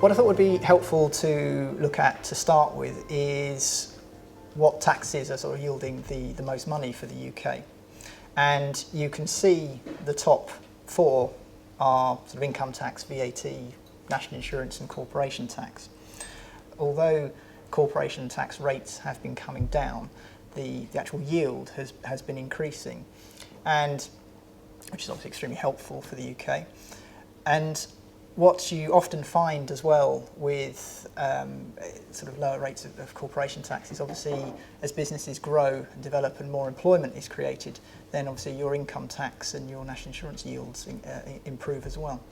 What I thought would be helpful to look at to start with is what taxes are sort of yielding the most money for the UK. And you can see the top four are sort of income tax, VAT, national insurance and corporation tax. Although corporation tax rates have been coming down, the actual yield has been increasing, and which is obviously extremely helpful for the UK. And what you often find as well with sort of lower rates of corporation tax is obviously as businesses grow and develop and more employment is created, then obviously your income tax and your national insurance yields improve as well.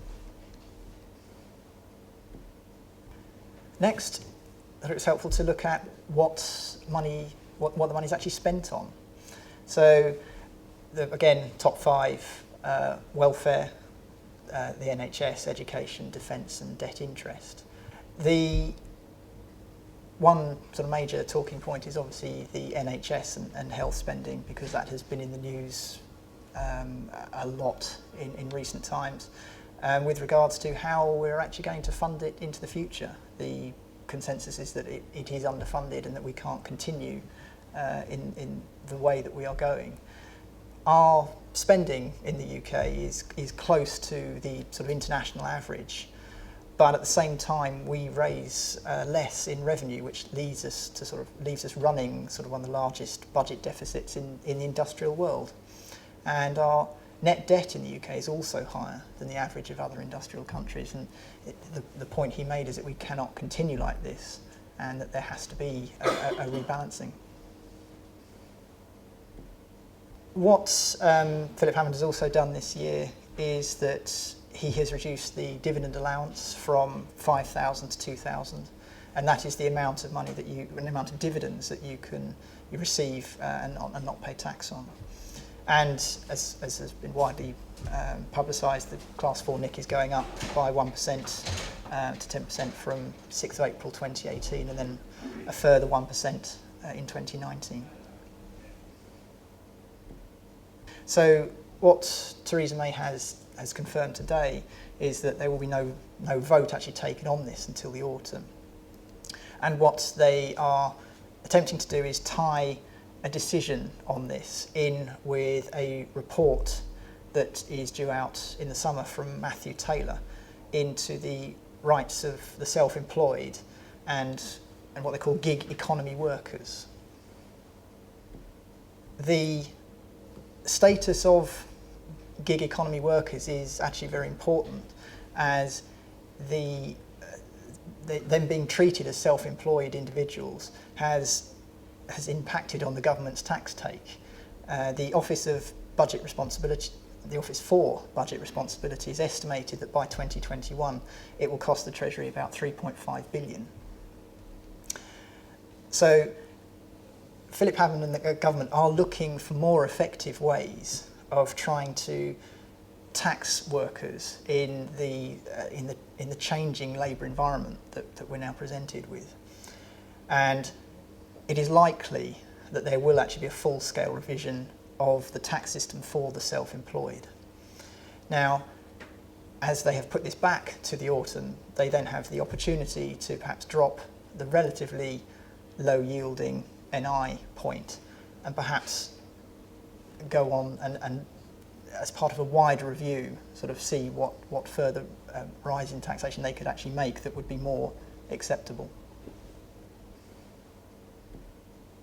Next, I think it's helpful to look at what the money is actually spent on. So again, top five, welfare, the NHS, education, defence and debt interest. The one sort of major talking point is obviously the NHS and health spending, because that has been in the news a lot in recent times with regards to how we're actually going to fund it into the future. The consensus is that it is underfunded and that we can't continue in the way that we are going. Our spending in the UK is close to the sort of international average, but at the same time we raise less in revenue, which leaves us running sort of one of the largest budget deficits in the industrial world. And our net debt in the UK is also higher than the average of other industrial countries, and the point he made is that we cannot continue like this and that there has to be a rebalancing. What Philip Hammond has also done this year is that he has reduced the dividend allowance from 5,000 to 2,000, and that is the amount of money an amount of dividends that you receive and not pay tax on. And as has been widely publicised, the Class 4 NIC is going up by 1% to 10% from 6th of April 2018, and then a further 1% in 2019. So what Theresa May has confirmed today is that there will be no vote actually taken on this until the autumn. And what they are attempting to do is tie a decision on this in with a report that is due out in the summer from Matthew Taylor into the rights of the self-employed and what they call gig economy workers. The status of gig economy workers is actually very important, as them being treated as self-employed individuals has impacted on the government's tax take. The Office of Budget Responsibility, the Office for Budget Responsibility, is estimated that by 2021 it will cost the Treasury about 3.5 billion. So Philip Hammond and the government are looking for more effective ways of trying to tax workers in the changing labour environment that we're now presented with. And it is likely that there will actually be a full-scale revision of the tax system for the self-employed. Now, as they have put this back to the autumn, they then have the opportunity to perhaps drop the relatively low-yielding NI point and perhaps go on and as part of a wider review sort of see what further rise in taxation they could actually make that would be more acceptable.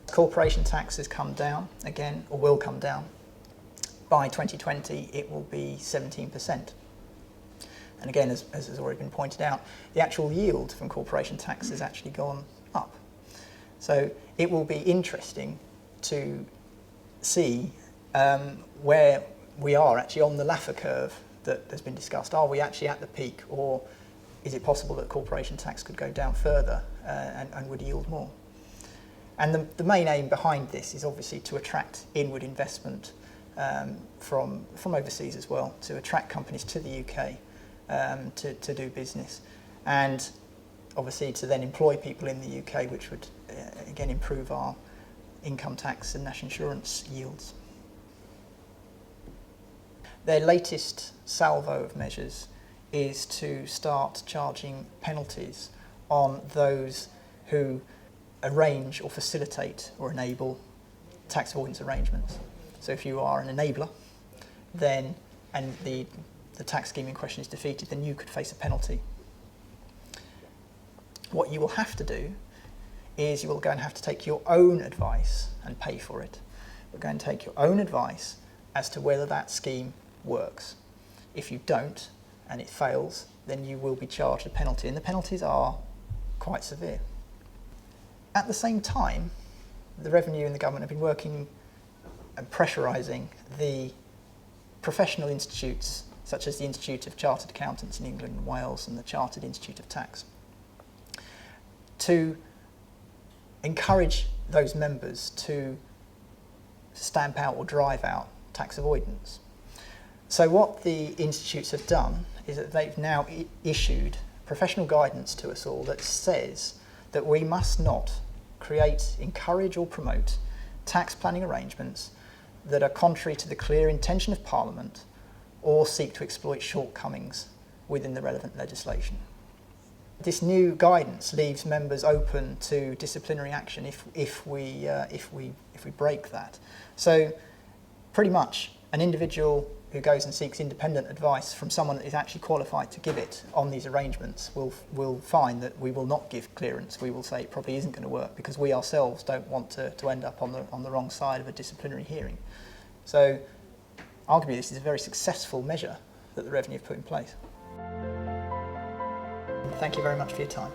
Corporation tax has come down again, or will come down. By 2020 it will be 17%. And again, as has already been pointed out, the actual yield from corporation tax has actually gone up. So it will be interesting to see where we are actually on the Laffer curve that has been discussed. Are we actually at the peak, or is it possible that corporation tax could go down further and would yield more? And the main aim behind this is obviously to attract inward investment from overseas as well, to attract companies to the UK to do business, and obviously to then employ people in the UK, which would again improve our income tax and national insurance yields. Their latest salvo of measures is to start charging penalties on those who arrange or facilitate or enable tax avoidance arrangements. So if you are an enabler, then, and the tax scheme in question is defeated, then you could face a penalty. What you will have to do is you will go and have to take your own advice and pay for it. You're going to take your own advice as to whether that scheme works. If you don't, and it fails, then you will be charged a penalty, and the penalties are quite severe. At the same time, the Revenue and the government have been working and pressurising the professional institutes, such as the Institute of Chartered Accountants in England and Wales and the Chartered Institute of Tax, to encourage those members to stamp out or drive out tax avoidance. So what the institutes have done is that they've now issued professional guidance to us all that says that we must not create, encourage or promote tax planning arrangements that are contrary to the clear intention of Parliament or seek to exploit shortcomings within the relevant legislation. This new guidance leaves members open to disciplinary action if we break that. So pretty much an individual who goes and seeks independent advice from someone that is actually qualified to give it on these arrangements will find that we will not give clearance. We will say it probably isn't going to work because we ourselves don't want to end up on the wrong side of a disciplinary hearing. So arguably this is a very successful measure that the Revenue have put in place. Thank you very much for your time.